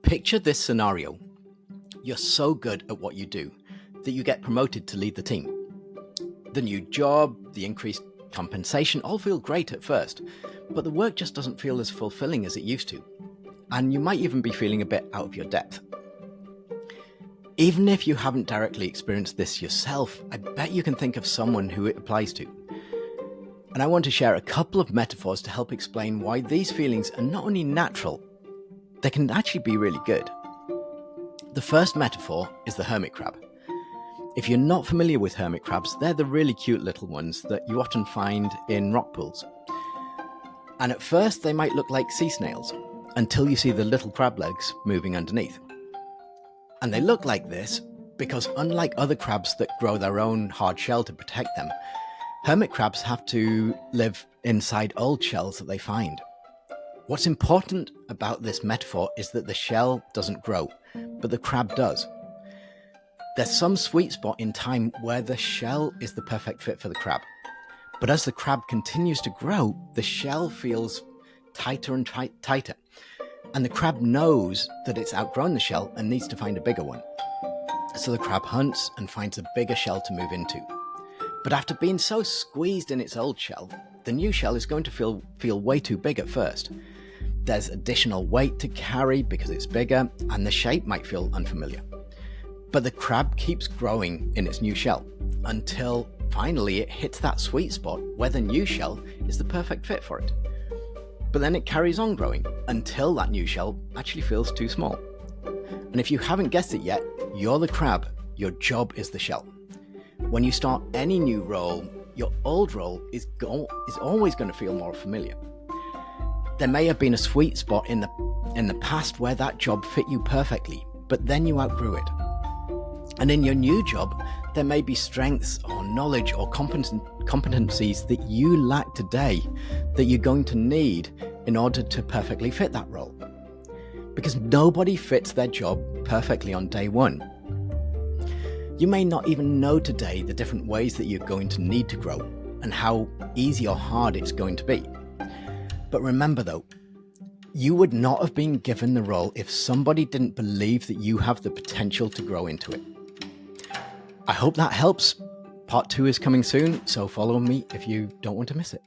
Picture this scenario. You're so good at what you do that you get promoted to lead the team. The new job, the increased compensation all feel great at first, but the work just doesn't feel as fulfilling as it used to. And you might even be feeling a bit out of your depth. Even if you haven't directly experienced this yourself, I bet you can think of someone who it applies to. And I want to share a couple of metaphors to help explain why these feelings are not only natural, they can actually be really good. The first metaphor is the hermit crab. If you're not familiar with hermit crabs, they're the really cute little ones that you often find in rock pools. And at first they might look like sea snails, until you see the little crab legs moving underneath. And they look like this because unlike other crabs that grow their own hard shell to protect them, hermit crabs have to live inside old shells that they find. What's important about this metaphor is that the shell doesn't grow, but the crab does. There's some sweet spot in time where the shell is the perfect fit for the crab. But as the crab continues to grow, the shell feels tighter and tighter. And the crab knows that it's outgrown the shell and needs to find a bigger one. So the crab hunts and finds a bigger shell to move into. But after being so squeezed in its old shell, the new shell is going to feel way too big at first. There's additional weight to carry because it's bigger, and the shape might feel unfamiliar. But the crab keeps growing in its new shell until finally it hits that sweet spot where the new shell is the perfect fit for it. But then it carries on growing until that new shell actually feels too small. And if you haven't guessed it yet, you're the crab, your job is the shell. When you start any new role, your old role is always going to feel more familiar. There may have been a sweet spot in the past where that job fit you perfectly, but then you outgrew it. And in your new job, there may be strengths or knowledge or competencies that you lack today that you're going to need in order to perfectly fit that role. Because nobody fits their job perfectly on day one. You may not even know today the different ways that you're going to need to grow and how easy or hard it's going to be. But remember though, you would not have been given the role if somebody didn't believe that you have the potential to grow into it. I hope that helps. Part 2 is coming soon, so follow me if you don't want to miss it.